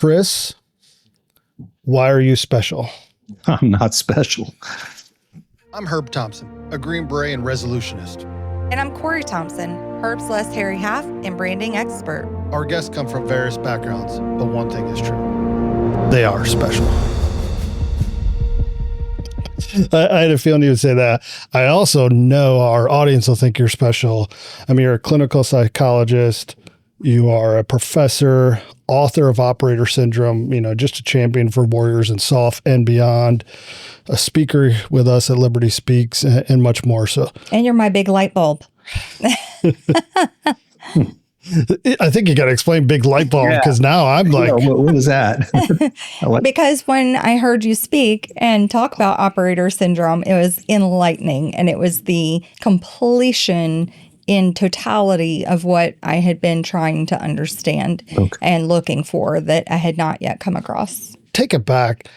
Chris, why are you special? I'm not special. I'm Herb Thompson, a Green Beret and resolutionist. And I'm Corrie Thompson, Herb's less hairy half and branding expert. Our guests come from various backgrounds, but one thing is true. They are special. I had a feeling you would say that. I also know our audience will think you're special. I mean, you're a clinical psychologist. You are a professor, author of Operator Syndrome, just a champion for warriors in SOF and beyond, a speaker with us at Liberty Speaks, and much more. So, and you're my big light bulb. I think you got to explain big light bulb because now I'm like, what is that? Because when I heard you speak and talk about Operator Syndrome, it was enlightening, and it was the completion in totality of what I had been trying to understand and looking for that I had not yet come across. Take it back.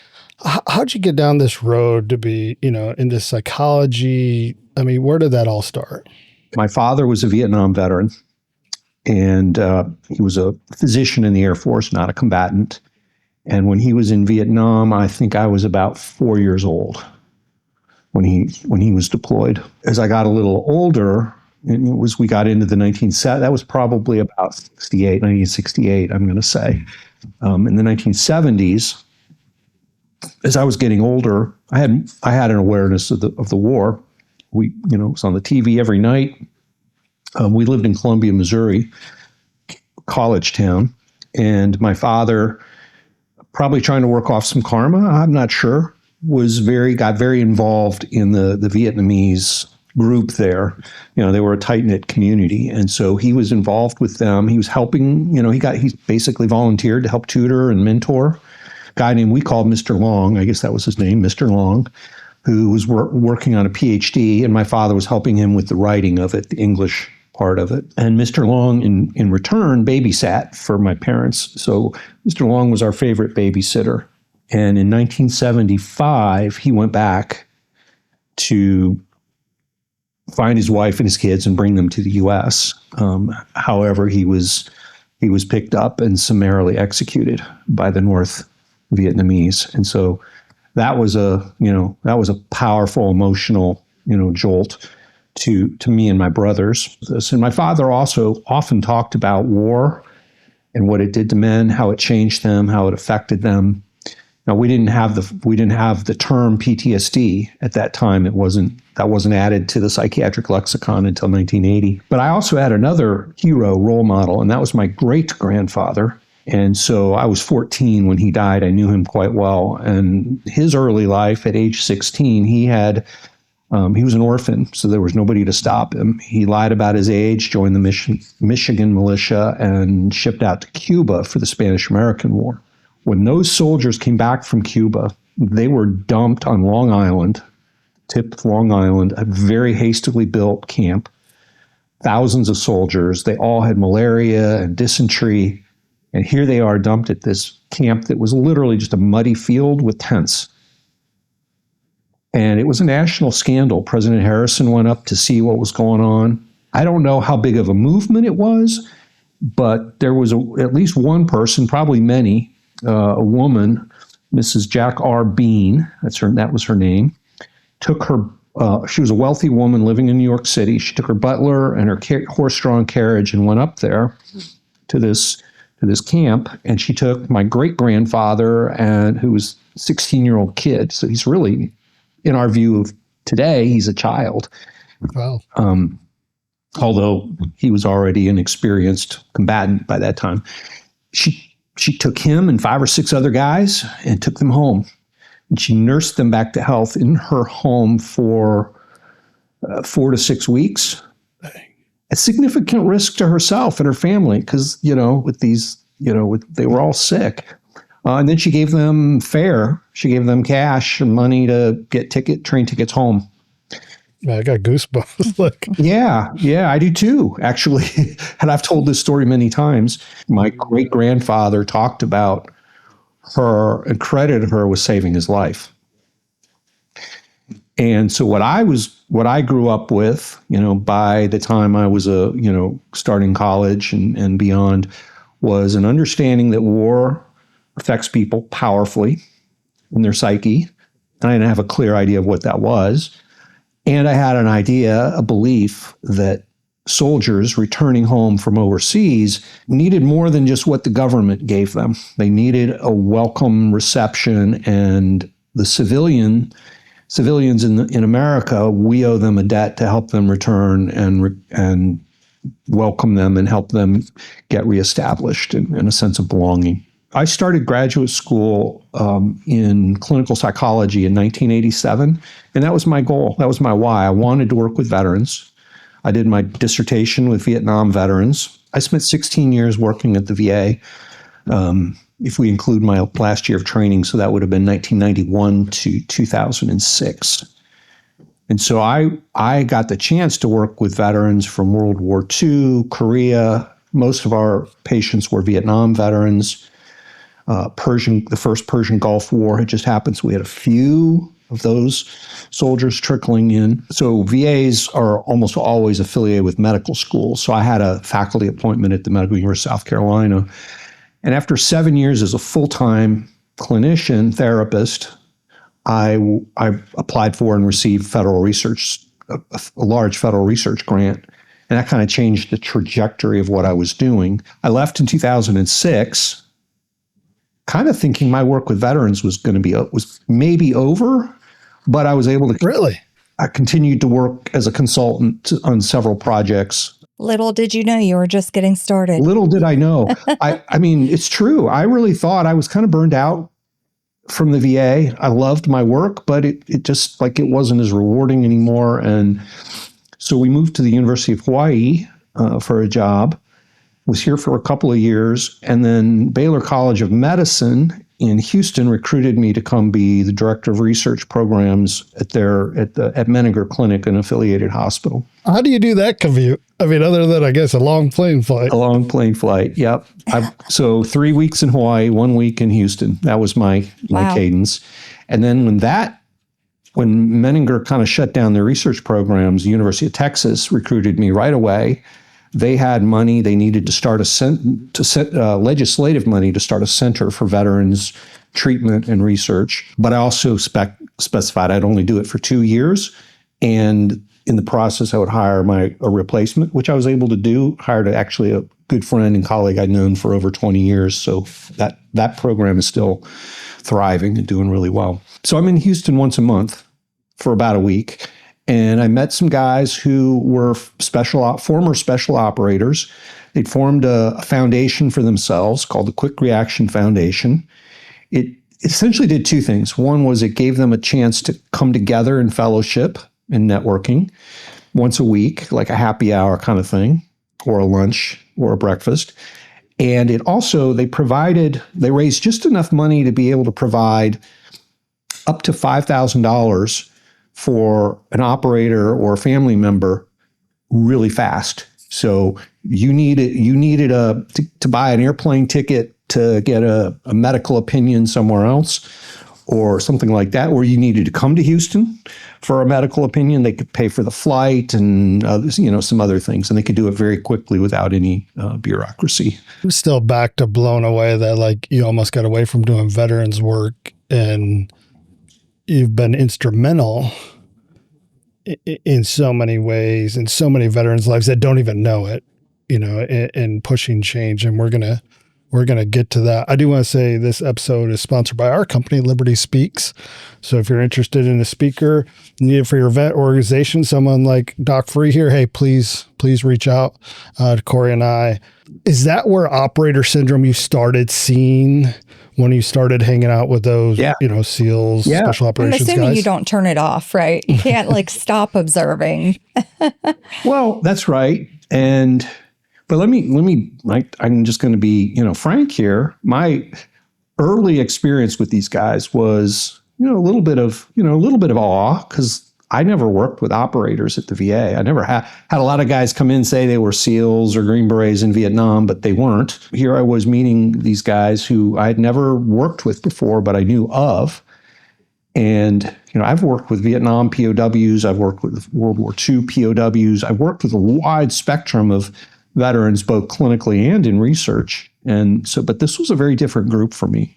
How'd you get down this road to be, into psychology? I mean, where did that all start? My father was a Vietnam veteran, and he was a physician in the Air Force, not a combatant. And when he was in Vietnam, I think I was about 4 years old when he was deployed. As I got a little older, we got into the 1970s. That was probably about 1968, I'm going to say. In the 1970s, as I was getting older, I had an awareness of the war. It was on the TV every night. We lived in Columbia, Missouri, college town, and my father, probably trying to work off some karma, I'm not sure, got very involved in the Vietnamese group there. They were a tight-knit community, and so he was involved with them. He was helping, he basically volunteered to help tutor and mentor a guy named, we called Mr. Long, I guess that was his name, Mr. Long, who was working on a PhD, and my father was helping him with the writing of it, the English part of it. And Mr. Long, in return, babysat for my parents. So Mr. Long was our favorite babysitter. And in 1975, he went back to find his wife and his kids and bring them to the U.S. However, he was picked up and summarily executed by the North Vietnamese. And so that was a powerful emotional, jolt to me and my brothers. And my father also often talked about war and what it did to men, how it changed them, how it affected them. Now, we didn't have the term PTSD at that time. That wasn't added to the psychiatric lexicon until 1980. But I also had another hero role model, and that was my great-grandfather. And so I was 14 when he died. I knew him quite well. And his early life, at age 16, he was an orphan, so there was nobody to stop him. He lied about his age, joined the Michigan militia, and shipped out to Cuba for the Spanish-American War. When those soldiers came back from Cuba, they were dumped on Long Island, Tipped Long Island, a very hastily built camp. Thousands of soldiers. They all had malaria and dysentery. And here they are dumped at this camp that was literally just a muddy field with tents. And it was a national scandal. President Harrison went up to see what was going on. I don't know how big of a movement it was, but there was at least one person, probably many, a woman, Mrs. Jack R. Bean, that was her name, took her, she was a wealthy woman living in New York City. She took her butler and her horse-drawn carriage and went up there to this camp, and she took my great-grandfather, who was a 16-year-old kid. So he's really, in our view of today, he's a child. Wow. Although he was already an experienced combatant by that time. She took him and 5 or 6 other guys and took them home. And she nursed them back to health in her home for 4 to 6 weeks. At significant risk to herself and her family because, with these, they were all sick. And then she gave them fare. She gave them cash and money to get train tickets home. I got goosebumps. Look. Yeah, I do too, actually. And I've told this story many times. My great-grandfather talked about her and credited her with saving his life. And so what I grew up with, by the time I was starting college and beyond, was an understanding that war affects people powerfully in their psyche. And I didn't have a clear idea of what that was. And I had an idea, a belief that soldiers returning home from overseas needed more than just what the government gave them. They needed a welcome reception, and the civilians in America, we owe them a debt to help them return and welcome them and help them get reestablished in a sense of belonging. I started graduate school in clinical psychology in 1987, and that was my goal. That was my why. I wanted to work with veterans. I did my dissertation with Vietnam veterans. I spent 16 years working at the VA, if we include my last year of training, so that would have been 1991 to 2006. And so I got the chance to work with veterans from World War II, Korea. Most of our patients were Vietnam veterans. The first Persian Gulf War had just happened, so we had a few of those soldiers trickling in. So VAs are almost always affiliated with medical schools. So I had a faculty appointment at the Medical University of South Carolina. And after 7 years as a full-time clinician therapist, I applied for and received federal research, a large federal research grant. And that kind of changed the trajectory of what I was doing. I left in 2006, kind of thinking my work with veterans was maybe over, but I was able to. Really? I continued to work as a consultant on several projects. Little did you know you were just getting started. Little did I know. I mean, it's true. I really thought I was kind of burned out from the VA. I loved my work, but it just it wasn't as rewarding anymore. And so we moved to the University of Hawaii for a job. Was here for a couple of years, and then Baylor College of Medicine in Houston recruited me to come be the director of research programs at Menninger Clinic, an affiliated hospital. How do you do that commute? I mean, other than, I guess, a long plane flight. A long plane flight, yep. So 3 weeks in Hawaii, 1 week in Houston. That was my cadence. And then when Menninger kind of shut down their research programs, the University of Texas recruited me right away. They had money. They needed to start legislative money to start a center for veterans treatment and research. But I also specified I'd only do it for 2 years. And in the process, I would hire a replacement, which I was able to do. Hired actually a good friend and colleague I'd known for over 20 years. So that program is still thriving and doing really well. So I'm in Houston once a month for about a week. And I met some guys who were former special operators. They'd formed a foundation for themselves called the Quick Reaction Foundation. It essentially did two things. One was it gave them a chance to come together in fellowship and networking once a week, like a happy hour kind of thing, or a lunch or a breakfast. And it also, they raised just enough money to be able to provide up to $5,000 for an operator or a family member really fast. So you needed to buy an airplane ticket to get a medical opinion somewhere else or something like that, or you needed to come to Houston for a medical opinion. They could pay for the flight and some other things, and they could do it very quickly without any bureaucracy. I'm still back to blown away that you almost got away from doing veterans work, and you've been instrumental in so many ways, in so many veterans' lives that don't even know it, in pushing change. And we're gonna get to that. I do want to say this episode is sponsored by our company, Liberty Speaks. So if you're interested in a speaker needed for your vet organization, someone like Doc Frueh here, hey, please reach out to Corrie and I. Is that where operator syndrome you started seeing when you started hanging out with those, SEALs, special operations guys? I'm assuming you don't turn it off, right? You can't stop observing. Well, that's right. But I'm just going to be, frank here. My early experience with these guys was, a little bit of awe, because I never worked with operators at the VA. I never had a lot of guys come in and say they were SEALs or Green Berets in Vietnam, but they weren't. Here I was meeting these guys who I had never worked with before, but I knew of. And, I've worked with Vietnam POWs. I've worked with World War II POWs. I've worked with a wide spectrum of veterans, both clinically and in research. And so, but this was a very different group for me.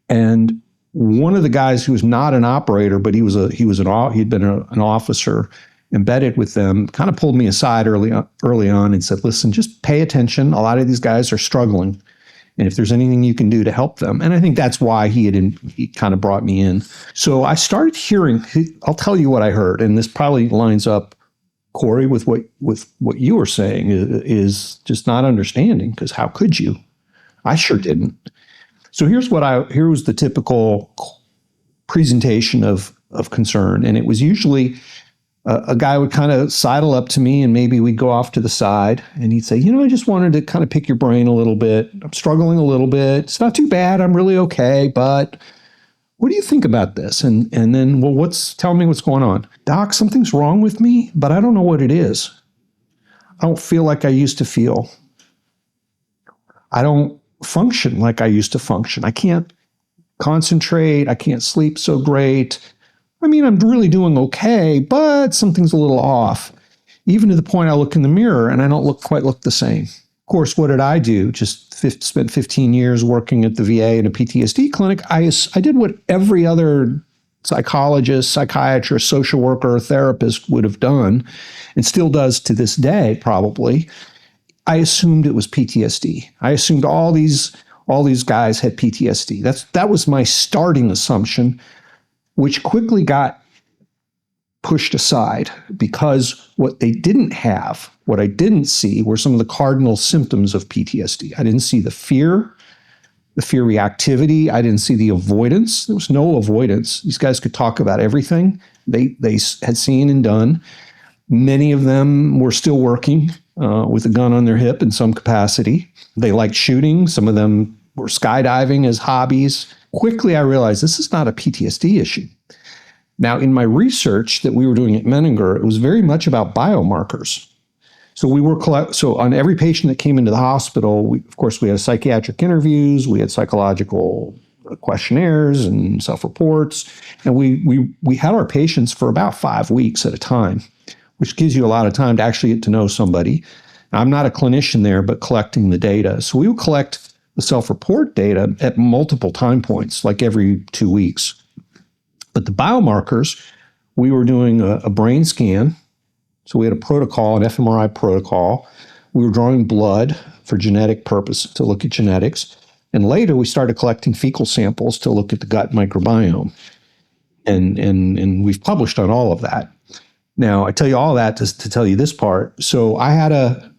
And one of the guys who was not an operator, but he'd been an officer embedded with them, kind of pulled me aside early on and said, listen, just pay attention. A lot of these guys are struggling. And if there's anything you can do to help them. And I think that's why he kind of brought me in. So I started hearing, I'll tell you what I heard. And this probably lines up, Corrie, with what you were saying, is just not understanding, because how could you? I sure didn't. So here was the typical presentation of concern. And it was usually a guy would kind of sidle up to me, and maybe we'd go off to the side, and he'd say, I just wanted to kind of pick your brain a little bit. I'm struggling a little bit. It's not too bad. I'm really okay. But what do you think about this? And then, well, tell me what's going on. Doc, something's wrong with me, but I don't know what it is. I don't feel like I used to feel. I don't function like I used to function. I can't concentrate. I can't sleep so great. I mean, I'm really doing okay, but something's a little off. Even to the point I look in the mirror and I don't quite look the same. Of course, what did I do? Just spent 15 years working at the VA in a PTSD clinic. I did what every other psychologist, psychiatrist, social worker, or therapist would have done, and still does to this day, probably. I assumed it was PTSD. I assumed all these guys had PTSD. That was my starting assumption, which quickly got pushed aside, because what they didn't have, what I didn't see, were some of the cardinal symptoms of PTSD. I didn't see the fear reactivity. I didn't see the avoidance. There was no avoidance. These guys could talk about everything they had seen and done. Many of them were still working with a gun on their hip in some capacity. They liked shooting. Some of them were skydiving as hobbies. Quickly, I realized this is not a PTSD issue. Now, in my research that we were doing at Menninger, it was very much about biomarkers. So so on every patient that came into the hospital, of course, we had psychiatric interviews, we had psychological questionnaires and self-reports, and we had our patients for about 5 weeks at a time, which gives you a lot of time to actually get to know somebody. Now, I'm not a clinician there, but collecting the data. So we would collect the self-report data at multiple time points, like every 2 weeks. But the biomarkers, we were doing a brain scan. So we had a protocol, an fMRI protocol. We were drawing blood for genetic purpose to look at genetics. And later we started collecting fecal samples to look at the gut microbiome. And we've published on all of that. Now, I tell you all that to tell you this part. So I had a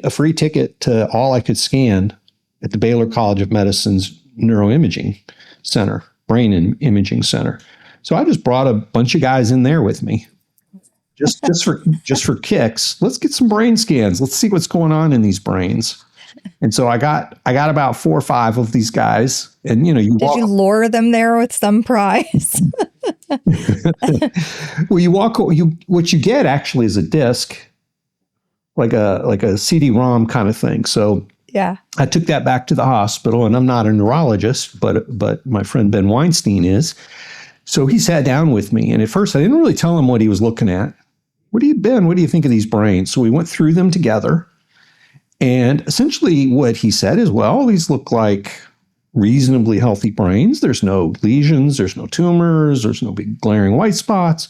free ticket to all I could scan at the Baylor College of Medicine's neuroimaging center, brain imaging center. So I just brought a bunch of guys in there with me, just for kicks. Let's get some brain scans. Let's see what's going on in these brains. And so I got about 4 or 5 of these guys, and you lure them there with some prize? Well, what you get actually is a disc, like a CD-ROM kind of thing. So yeah, I took that back to the hospital, and I'm not a neurologist, but my friend Ben Weinstein is. So he sat down with me, and at first I didn't really tell him what he was looking at. What do you think of these brains? So we went through them together, and essentially what he said is, well, these look like reasonably healthy brains. There's no lesions, there's no tumors, there's no big glaring white spots,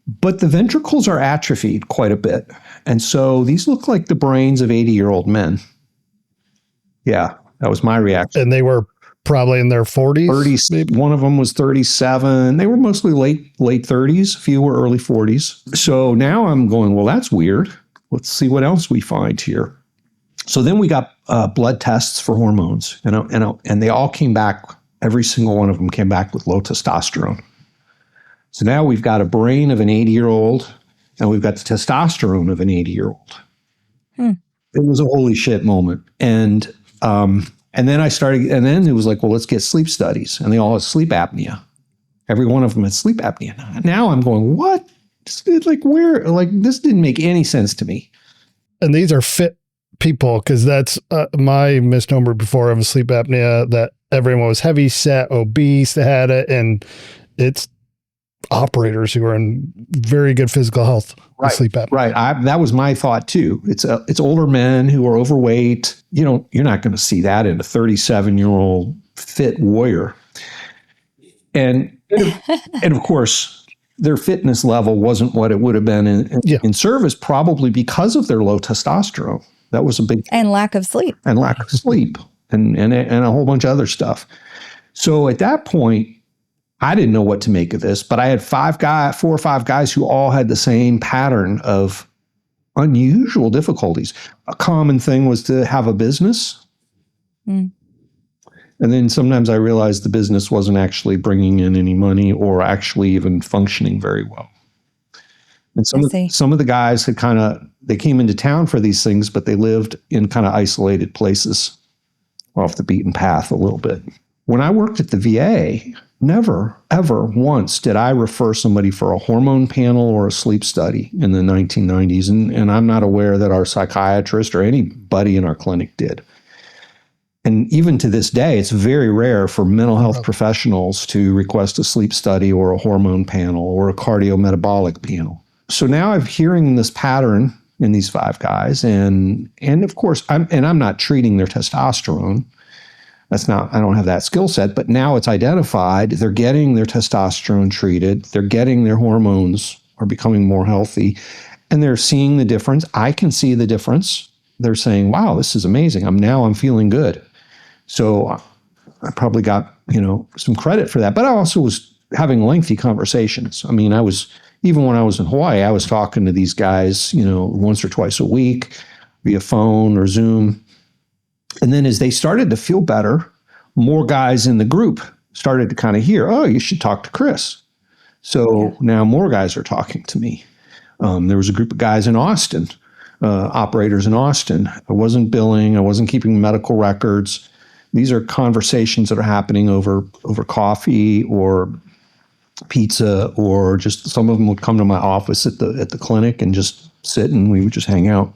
but the ventricles are atrophied quite a bit. And so these look like the brains of 80-year-old men. Yeah, that was my reaction. And they were probably in their 40s? 30s. Maybe. One of them was 37. They were mostly late 30s. A few were early 40s. So now I'm going, well, that's weird. Let's see what else we find here. So then we got blood tests for hormones, and they all came back. Every single one of them came back with low testosterone. So now we've got a brain of an 80-year-old, and we've got the testosterone of an 80-year-old. It was a holy shit moment. And then it was like, well, let's get sleep studies. And they all had sleep apnea. Every one of them had sleep apnea. Now I'm going, what? This didn't make any sense to me. And these are fit people, because that's my misnomer before of sleep apnea, that everyone was heavy set, obese, that had it. And it's operators who are in very good physical health with sleep apnea. Right. That was my thought too. It's older men who are overweight, you're not going to see that in a 37-year-old fit warrior. And of course, their fitness level wasn't what it would have been in service, probably because of their low testosterone. That was a big and lack of sleep. And lack of sleep and a whole bunch of other stuff. So at that point, I didn't know what to make of this, but I had 4 or 5 guys who all had the same pattern of unusual difficulties. A common thing was to have a business. And then sometimes I realized the business wasn't actually bringing in any money or actually even functioning very well. And some of the guys had they came into town for these things, but they lived in kind of isolated places off the beaten path a little bit. When I worked at the VA, never, ever once did I refer somebody for a hormone panel or a sleep study in the 1990s. And I'm not aware that our psychiatrist or anybody in our clinic did. And even to this day, it's very rare for mental health professionals to request a sleep study or a hormone panel or a cardiometabolic panel. So now I'm hearing this pattern in these 5 guys. And of course, I'm not treating their testosterone. I don't have that skill set, but now it's identified. They're getting their testosterone treated. They're getting their hormones are becoming more healthy, and they're seeing the difference. I can see the difference. They're saying, wow, this is amazing. I'm feeling good. So I probably got, some credit for that, but I also was having lengthy conversations. I mean, even when I was in Hawaii, I was talking to these guys, once or twice a week via phone or Zoom. And then as they started to feel better, more guys in the group started to kind of hear, oh, you should talk to Chris. So now more guys are talking to me. There was a group of guys in Austin, operators in Austin. I wasn't billing. I wasn't keeping medical records. These are conversations that are happening over coffee or pizza, or just some of them would come to my office at the clinic and just sit, and we would just hang out.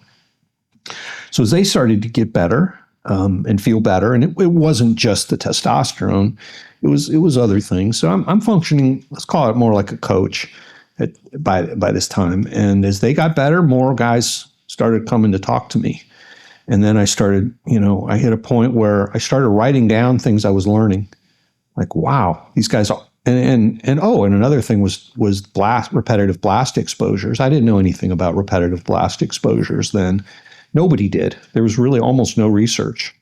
So as they started to get better, and feel better. And it wasn't just the testosterone; it was other things. So I'm functioning. Let's call it more like a coach by this time. And as they got better, more guys started coming to talk to me. And then I started, I hit a point where I started writing down things I was learning. Like, wow, these guys. And another thing was repetitive blast exposures. I didn't know anything about repetitive blast exposures then. Nobody did. There was really almost no research.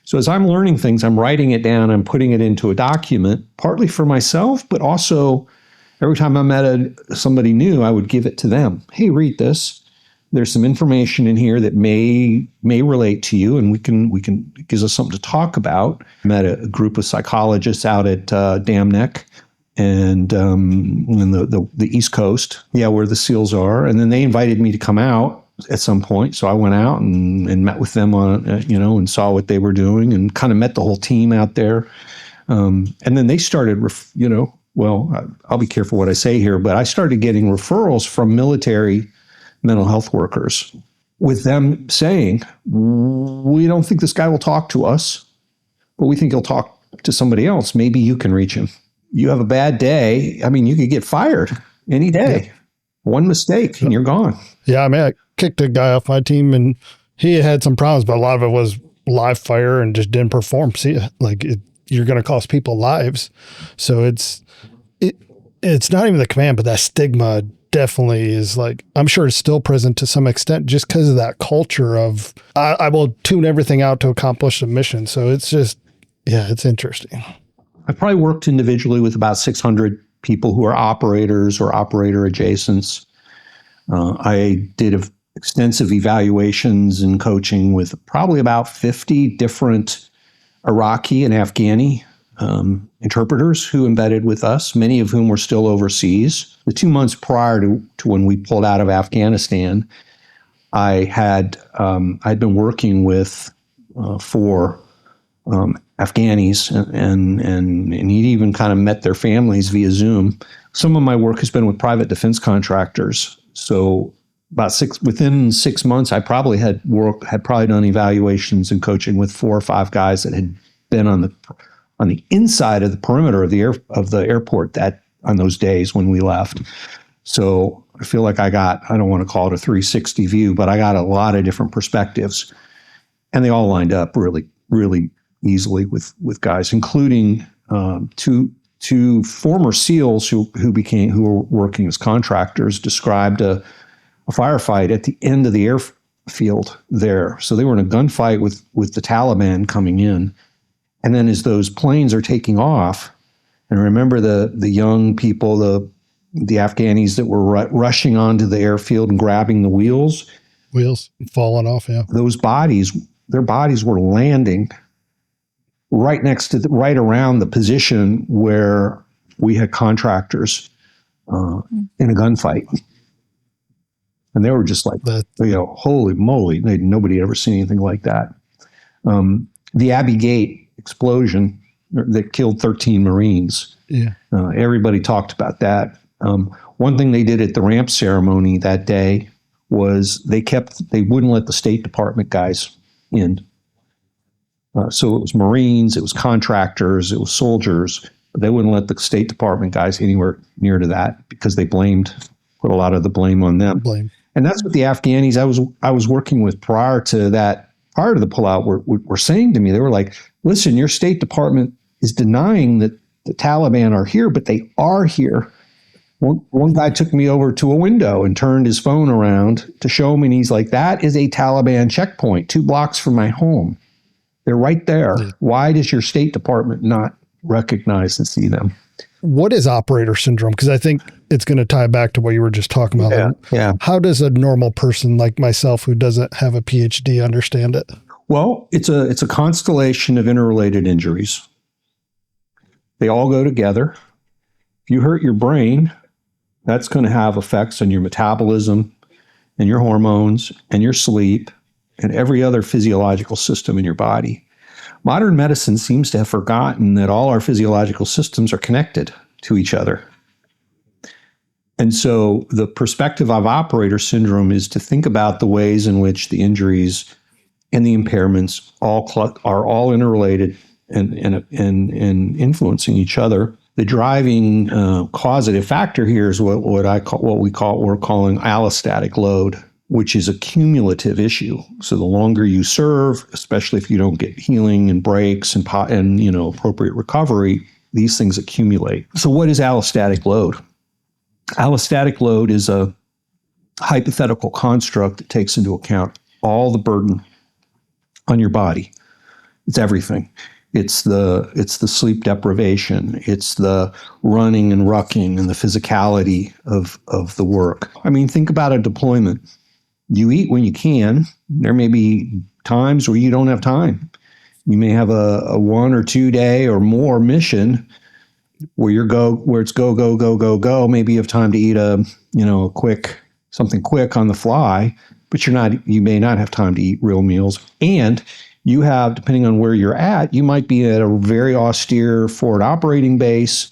So as I'm learning things, I'm writing it down, I'm putting it into a document, partly for myself, but also every time I met somebody new, I would give it to them. Hey, read this. There's some information in here that may relate to you, and we can it gives us something to talk about. I met a group of psychologists out at Dam Neck and in the East Coast, where the SEALs are, and then they invited me to come out at some point. So I went out and met with them on, and saw what they were doing and kind of met the whole team out there. And then they started, I'll be careful what I say here, but I started getting referrals from military mental health workers with them saying, we don't think this guy will talk to us, but we think he'll talk to somebody else. Maybe you can reach him. You have a bad day. I mean, you could get fired any day. One mistake and you're gone. Yeah, I mean, I kicked a guy off my team and he had some problems, but a lot of it was live fire and just didn't perform. See, you're going to cost people lives. So it's not even the command, but that stigma definitely is I'm sure it's still present to some extent just because of that culture of I will tune everything out to accomplish the mission. So it's just, it's interesting. I probably worked individually with about 600 people who are operators or operator adjacents. I did extensive evaluations and coaching with probably about 50 different Iraqi and Afghani interpreters who embedded with us, many of whom were still overseas. The 2 months prior to when we pulled out of Afghanistan, I'd been working with 4 Afghanis, and he'd even kind of met their families via Zoom. Some of my work has been with private defense contractors. So within 6 months, I probably had probably done evaluations and coaching with 4 or 5 guys that had been on the inside of the perimeter of the airport on those days when we left. So I feel like I don't want to call it a 360 view, but I got a lot of different perspectives. And they all lined up really, really easily with guys, including two former SEALs who were working as contractors, described a firefight at the end of the airfield there. So they were in a gunfight with the Taliban coming in. And then as those planes are taking off, and remember the young people, the Afghanis that were rushing onto the airfield and grabbing the wheels falling off. Yeah. Their bodies were landing right right around the position where we had contractors in a gunfight. And they were just like, holy moly, nobody had ever seen anything like that. The Abbey Gate explosion that killed 13 Marines. Yeah. Everybody talked about that. One thing they did at the ramp ceremony that day was they wouldn't let the State Department guys in. So it was Marines, it was contractors, it was soldiers, but they wouldn't let the State Department guys anywhere near to that because they put a lot of the blame on them. And that's what the Afghanis I was working with prior to the pullout were saying to me. They were like, listen, your State Department is denying that the Taliban are here, but they are here. One guy took me over to a window and turned his phone around to show me, and he's like, that is a Taliban checkpoint 2 blocks from my home. They're right there. Yeah. Why does your State Department not recognize and see them? What is operator syndrome? Because I think it's going to tie back to what you were just talking about. Yeah. How does a normal person like myself who doesn't have a PhD understand it? Well, it's a constellation of interrelated injuries. They all go together. If you hurt your brain, that's going to have effects on your metabolism and your hormones and your sleep and every other physiological system in your body. Modern medicine seems to have forgotten that all our physiological systems are connected to each other. And so the perspective of operator syndrome is to think about the ways in which the injuries and the impairments are all interrelated and influencing each other. The driving causative factor here is what we're calling allostatic load, which is a cumulative issue. So the longer you serve, especially if you don't get healing and breaks and appropriate recovery, these things accumulate. So what is allostatic load? Allostatic load is a hypothetical construct that takes into account all the burden on your body. It's everything. It's the sleep deprivation. It's the running and rucking and the physicality of the work. I mean, think about a deployment. You eat when you can. There may be times where you don't have time. You may have a 1 or 2 day or more mission where it's go. Maybe you have time to eat something quick on the fly, but you may not have time to eat real meals. And you have, depending on where you're at, you might be at a very austere forward operating base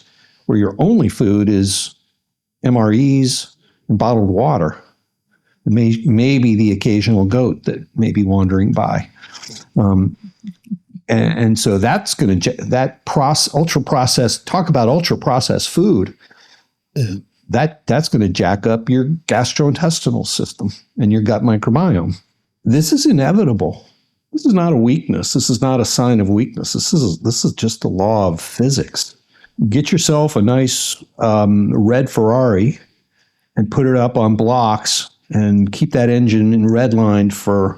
where your only food is MREs and bottled water. Maybe the occasional goat that may be wandering by. And so that's going to, ultra processed, talk about ultra processed food, that's going to jack up your gastrointestinal system and your gut microbiome. This is inevitable. This is not a weakness. This is not a sign of weakness. This is just the law of physics. Get yourself a nice red Ferrari and put it up on blocks and keep that engine in redlined for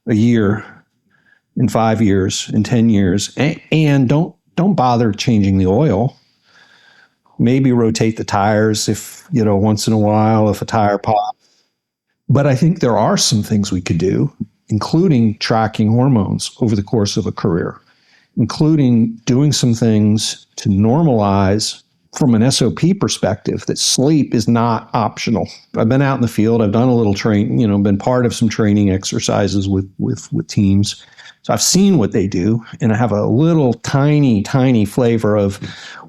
a year, in 5 years, in 10 years, and don't bother changing the oil. Maybe rotate the tires if once in a while if a tire pops. But I think there are some things we could do, including tracking hormones over the course of a career, including doing some things to normalize from an SOP perspective that sleep is not optional. I've been out in the field. I've done a little training, been part of some training exercises with teams. So I've seen what they do, and I have a little tiny flavor of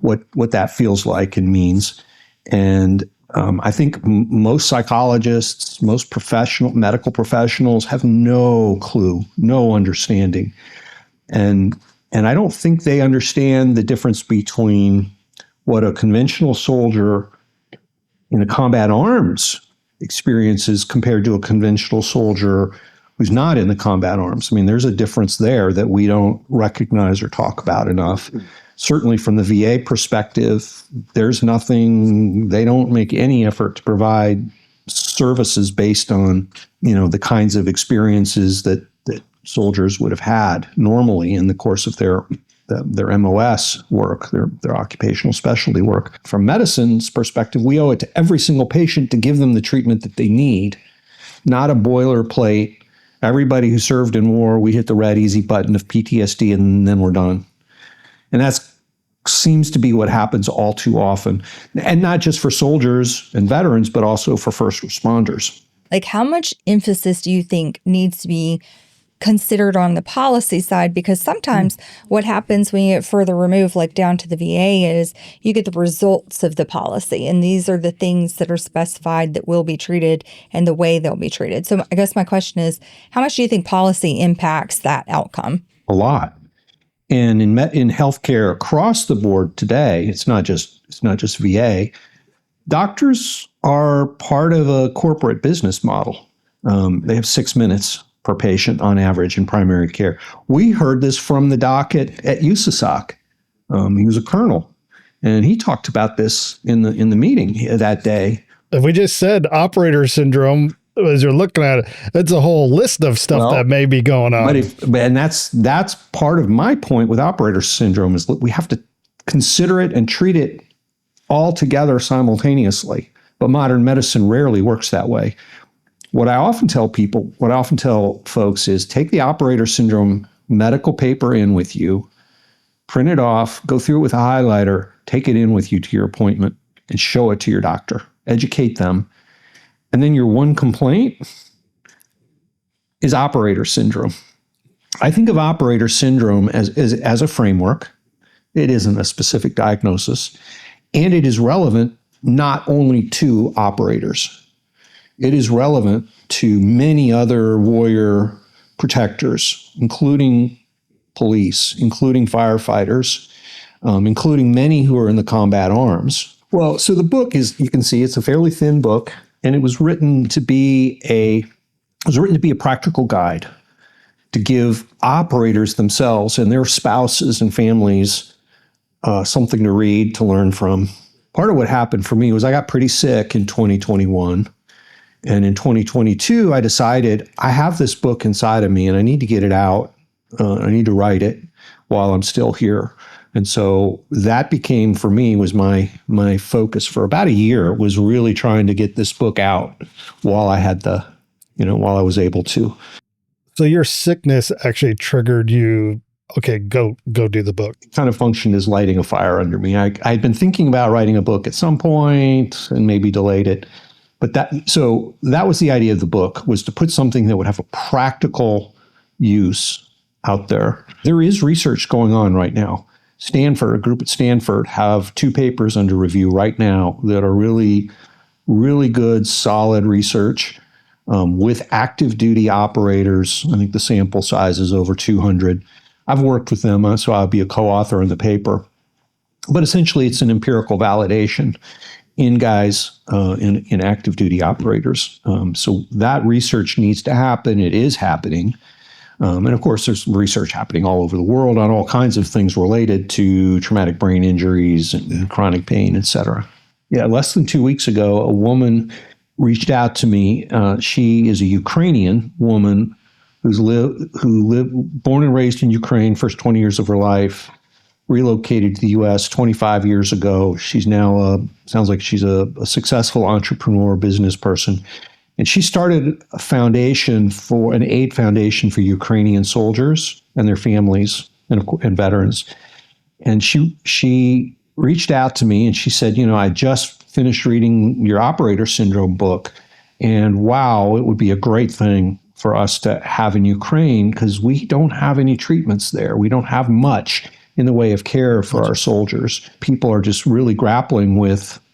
what that feels like and means. And I think most psychologists, most medical professionals have no clue, no understanding. And I don't think they understand the difference between what a conventional soldier in a combat arms experiences compared to a conventional soldier who's not in the combat arms. I mean, there's a difference there that we don't recognize or talk about enough. Certainly from the VA perspective, there's nothing, they don't make any effort to provide services based on, the kinds of experiences that soldiers would have had normally in the course of their MOS work, their occupational specialty work. From medicine's perspective, we owe it to every single patient to give them the treatment that they need, not a boilerplate. Everybody who served in war, we hit the red easy button of PTSD and then we're done. And that seems to be what happens all too often. And not just for soldiers and veterans, but also for first responders. Like, how much emphasis do you think needs to be considered on the policy side? Because sometimes what happens when you get further removed, like down to the VA, is you get the results of the policy. And these are the things that are specified that will be treated and the way they'll be treated. So I guess my question is, how much do you think policy impacts that outcome? A lot. And in healthcare across the board today, it's not just VA. Doctors are part of a corporate business model. They have 6 minutes per patient on average in primary care. We heard this from the doc at USASOC. He was a colonel, and he talked about this in the meeting that day. If we just said operator syndrome, as you're looking at it, it's a whole list of stuff that may be going on. And that's part of my point with operator syndrome is that we have to consider it and treat it all together simultaneously. But modern medicine rarely works that way. What I often tell folks is take the operator syndrome medical paper in with you, print it off, go through it with a highlighter, take it in with you to your appointment and show it to your doctor, educate them. And then your one complaint is operator syndrome. I think of operator syndrome as a framework. It isn't a specific diagnosis, and it is relevant not only to operators. It is relevant to many other warrior protectors, including police, including firefighters, including many who are in the combat arms. Well, so the book is, you can see, it's a fairly thin book, and it was written to be a practical guide to give operators themselves and their spouses and families something to read, to learn from. Part of what happened for me was I got pretty sick in 2021. And in 2022, I decided I have this book inside of me and I need to get it out. I need to write it while I'm still here. And so that became, for me, was my focus for about a year, was really trying to get this book out while I had while I was able to. So your sickness actually triggered you, okay, go do the book. It kind of functioned as lighting a fire under me. I'd been thinking about writing a book at some point and maybe delayed it. But that was the idea of the book, was to put something that would have a practical use out there. There is research going on right now. A group at Stanford have 2 papers under review right now that are really, really good, solid research with active duty operators. I think the sample size is over 200. I've worked with them, so I'll be a co-author in the paper. But essentially, it's an empirical validation in guys, in active duty operators. So that research needs to happen. It is happening. And of course, there's research happening all over the world on all kinds of things related to traumatic brain injuries and chronic pain, et cetera. Yeah, less than 2 weeks ago, a woman reached out to me. She is a Ukrainian woman who lived, born and raised in Ukraine, first 20 years of her life, relocated to the U.S. 25 years ago. She's now, sounds like she's a successful entrepreneur, business person. And she started an aid foundation for Ukrainian soldiers and their families and veterans. And she reached out to me and she said, I just finished reading your operator syndrome book. And wow, it would be a great thing for us to have in Ukraine because we don't have any treatments there. We don't have much in the way of care for our soldiers. People are just really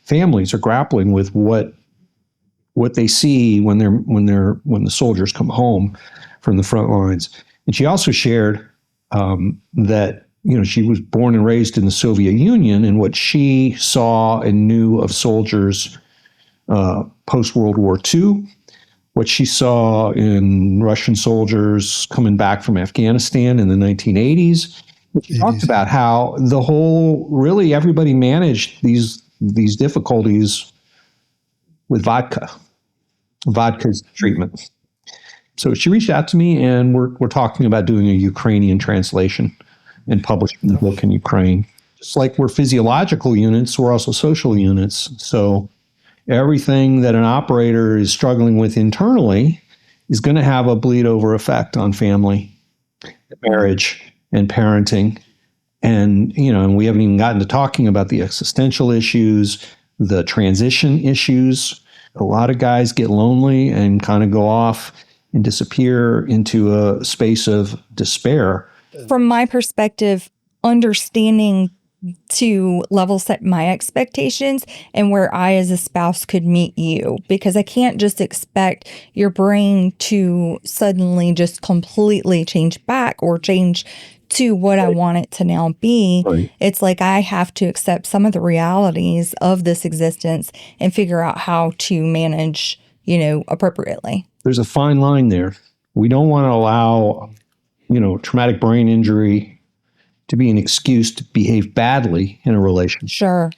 families are grappling with what they see when the soldiers come home from the front lines. And she also shared that she was born and raised in the Soviet Union, and what she saw and knew of soldiers post World War II what she saw in Russian soldiers coming back from Afghanistan in the 1980s. She talked about how really everybody managed these difficulties with vodka's treatment. So she reached out to me, and we're talking about doing a Ukrainian translation and publishing the book in Ukraine. Just like we're physiological units, we're also social units. So everything that an operator is struggling with internally is going to have a bleed over effect on family, marriage, and parenting. And, and we haven't even gotten to talking about the existential issues, the transition issues. A lot of guys get lonely and kind of go off and disappear into a space of despair. From my perspective, understanding to level set my expectations and where I as a spouse could meet you, because I can't just expect your brain to suddenly just completely change back or change to what I want it to now be. Right. It's like I have to accept some of the realities of this existence and figure out how to manage, appropriately. There's a fine line there. We don't want to allow, traumatic brain injury to be an excuse to behave badly in a relationship. Sure.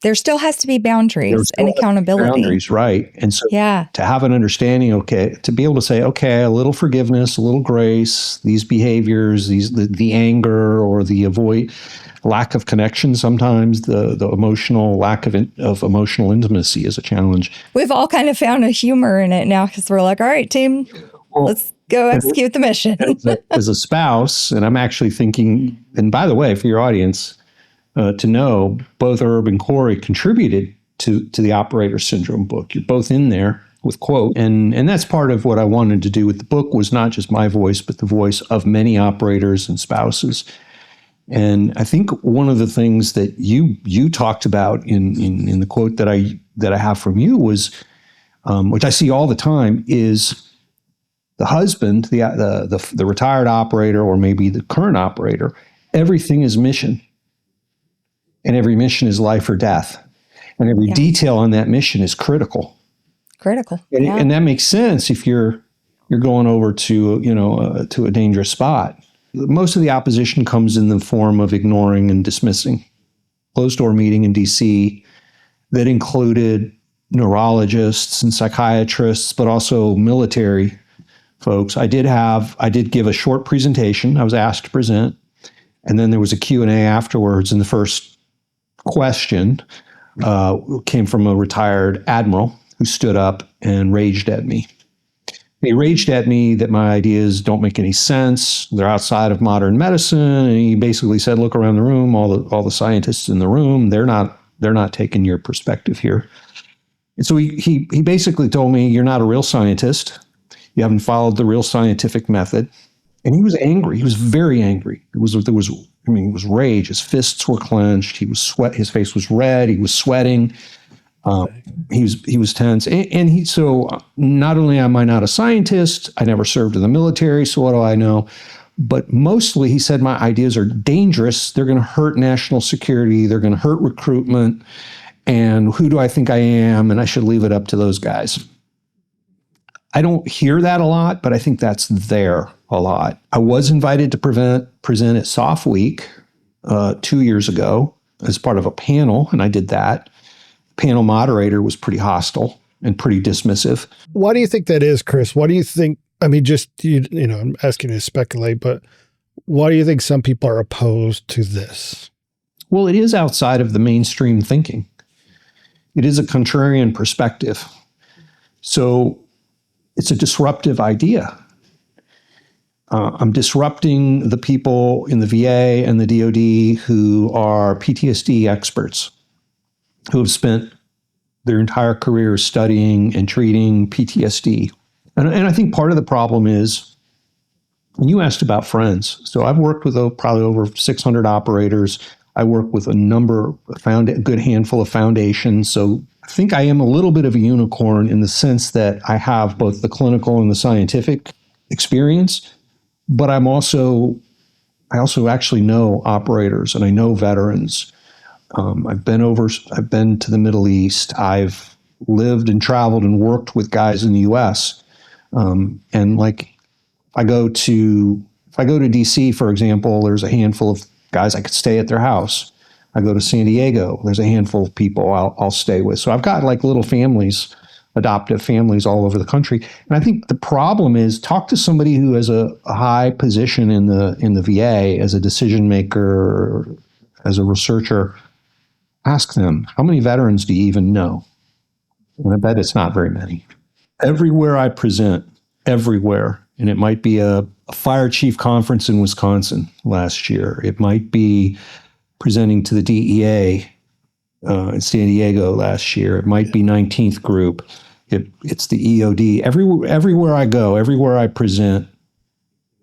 There still has to be boundaries and accountability. Boundaries, right. And so to have an understanding, to be able to say, a little forgiveness, a little grace, these behaviors, the anger or the lack of connection, sometimes the emotional lack of emotional intimacy is a challenge. We've all kind of found a humor in it now because we're like, all right, team, let's go execute the mission. As a spouse, and I'm actually thinking, and by the way, for your audience, to know, both Herb and Corrie contributed to the operator syndrome book. You're both in there with quote, and that's part of what I wanted to do with the book, was not just my voice, but the voice of many operators and spouses. And I think one of the things that you talked about in the quote that I have from you was, which I see all the time, is the husband, the retired operator, or maybe the current operator. Everything is mission. And every mission is life or death. And every detail on that mission is critical. And that makes sense if you're going over to a dangerous spot. Most of the opposition comes in the form of ignoring and dismissing. Closed door meeting in DC that included neurologists and psychiatrists, but also military folks. I did give a short presentation. I was asked to present. And then there was a Q&A afterwards, and the first question came from a retired admiral who stood up and raged at me. He raged at me that my ideas don't make any sense. They're outside of modern medicine. And he basically said, look around the room, all the scientists in the room, they're not taking your perspective here. And so he basically told me, you're not a real scientist. You haven't followed the real scientific method. And he was angry. He was very angry. It was rage. His fists were clenched. His face was red. He was sweating. He was tense. And so not only am I not a scientist, I never served in the military, so what do I know? But mostly he said my ideas are dangerous. They're going to hurt national security. They're going to hurt recruitment. And who do I think I am? And I should leave it up to those guys. I don't hear that a lot, but I think that's there a lot. I was invited to present at Soft Week 2 years ago as part of a panel, and I did that. The panel moderator was pretty hostile and pretty dismissive. Why do you think that is, Chris? What do you think? I mean, just, I'm asking you to speculate, but why do you think some people are opposed to this? Well, it is outside of the mainstream thinking. It is a contrarian perspective. So it's a disruptive idea. I'm disrupting the people in the VA and the DoD who are PTSD experts, who have spent their entire career studying and treating PTSD. And I think part of the problem is, when you asked about friends, so I've worked with probably over 600 operators. I work with a good handful of foundations. So I think I am a little bit of a unicorn in the sense that I have both the clinical and the scientific experience, but I also actually know operators and I know veterans. I've been to the Middle East. I've lived and traveled and worked with guys in the U.S. And like, if I go to DC, for example, there's a handful of guys I could stay at their house. I go to San Diego, there's a handful of people I'll stay with. So I've got like little families, adoptive families all over the country. And I think the problem is, talk to somebody who has a high position in the VA as a decision maker, as a researcher. Ask them, how many veterans do you even know? And I bet it's not very many. Everywhere I present, everywhere, and it might be a fire chief conference in Wisconsin last year. It might be presenting to the DEA in San Diego last year. It might be 19th Group. It's the EOD. Everywhere I go, everywhere I present,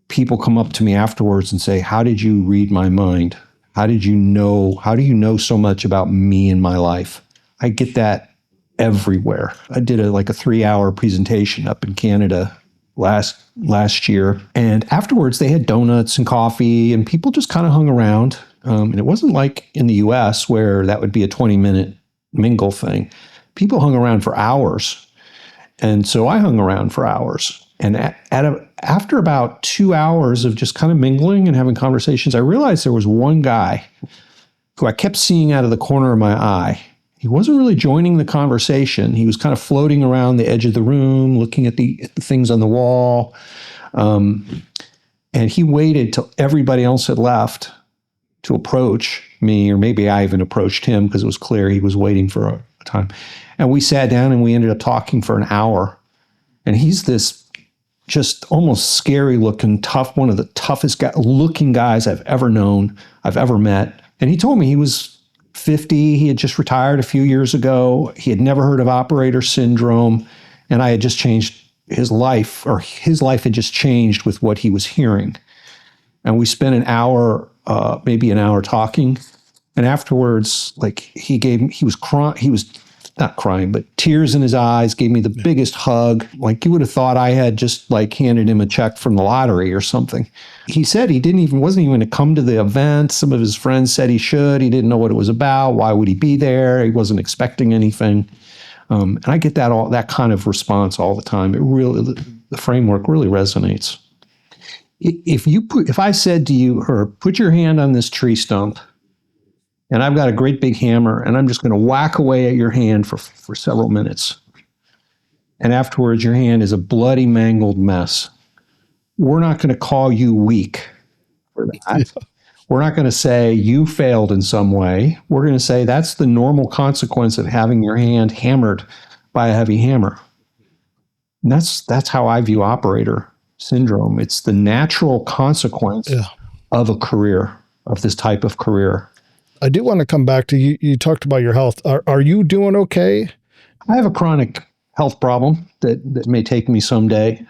people come up to me afterwards and say, how did you read my mind? How do you know so much about me and my life? I get that everywhere. I did a 3-hour presentation up in Canada last year. And afterwards they had donuts and coffee and people just kind of hung around. And it wasn't like in the US where that would be a 20-minute mingle thing. People hung around for hours. And so I hung around for hours. And after about 2 hours of just kind of mingling and having conversations, I realized there was one guy who I kept seeing out of the corner of my eye. He wasn't really joining the conversation. He was kind of floating around the edge of the room, looking at the things on the wall. And he waited till everybody else had left to approach me, or maybe I even approached him because it was clear he was waiting for a time. And we sat down and we ended up talking for an hour. And he's this just almost scary looking, one of the toughest looking guys I've ever known, I've ever met. And he told me he was 50. He had just retired a few years ago. He had never heard of operator syndrome. And I had just changed his life, or his life had just changed with what he was hearing. And we spent an hour, maybe an hour talking. And afterwards, he was crying. He was not crying, but tears in his eyes, gave me the biggest hug. Like you would have thought I had just handed him a check from the lottery or something. He said he wasn't even to come to the event. Some of his friends said he should. He didn't know what it was about. Why would he be there? He wasn't expecting anything. And I get that kind of response all the time. The framework really resonates. If I said to you, Herb, put your hand on this tree stump, and I've got a great big hammer, and I'm just going to whack away at your hand for several minutes. And afterwards, your hand is a bloody, mangled mess. We're not going to call you weak for that. Yeah. We're not going to say you failed in some way. We're going to say that's the normal consequence of having your hand hammered by a heavy hammer. And that's how I view operator syndrome. It's the natural consequence of a career, of this type of career. I do want to come back to you. You talked about your health. Are you doing okay? I have a chronic health problem that may take me someday.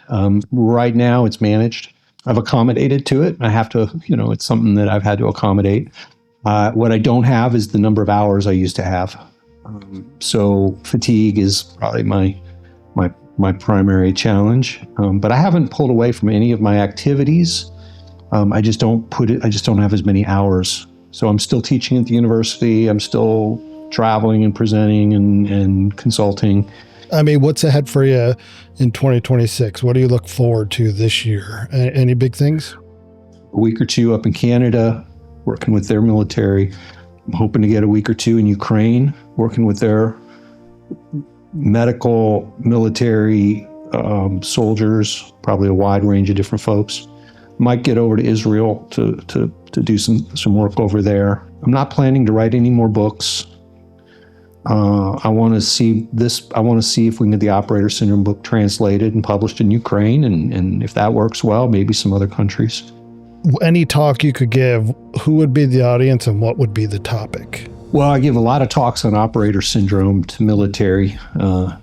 Right now, it's managed. I've accommodated to it. I have to, it's something that I've had to accommodate. What I don't have is the number of hours I used to have. So fatigue is probably my primary challenge. But I haven't pulled away from any of my activities. I just don't have as many hours. So I'm still teaching at the university. I'm still traveling and presenting and consulting. I mean, what's ahead for you in 2026? What do you look forward to this year? Any big things? A week or two up in Canada, working with their military. I'm hoping to get a week or two in Ukraine, working with their medical, military soldiers, probably a wide range of different folks. Might get over to Israel to do some work over there. I'm not planning to write any more books. I want to see if we can get the operator syndrome book translated and published in Ukraine, and if that works well, maybe some other countries. Any talk you could give, who would be the audience and what would be the topic? Well, I give a lot of talks on operator syndrome to military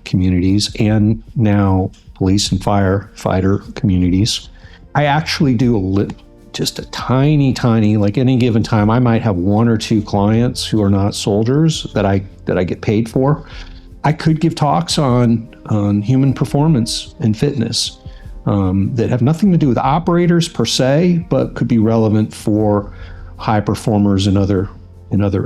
communities and now police and firefighter communities. I actually do just a tiny, like any given time, I might have one or two clients who are not soldiers that I get paid for. I could give talks on human performance and fitness that have nothing to do with operators per se, but could be relevant for high performers in other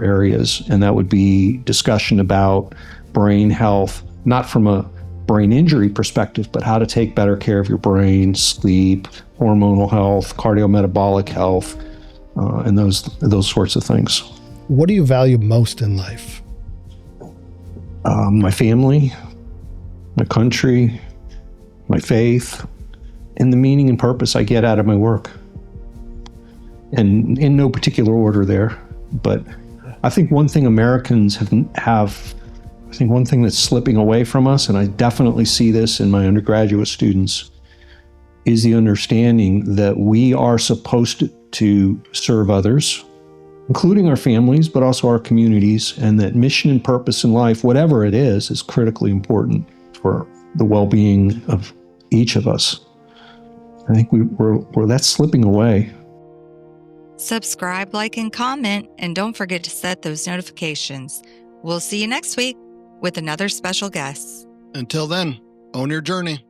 areas. And that would be discussion about brain health, not from a brain injury perspective, but how to take better care of your brain, sleep, hormonal health, cardiometabolic health, and those sorts of things. What do you value most in life? My family, my country, my faith, and the meaning and purpose I get out of my work. And in no particular order there, but I think one thing Americans I think one thing that's slipping away from us, and I definitely see this in my undergraduate students, is the understanding that we are supposed to serve others, including our families, but also our communities, and that mission and purpose in life, whatever it is critically important for the well-being of each of us. I think we're that's slipping away. Subscribe, like, and comment, and don't forget to set those notifications. We'll see you next week with another special guest. Until then, own your journey.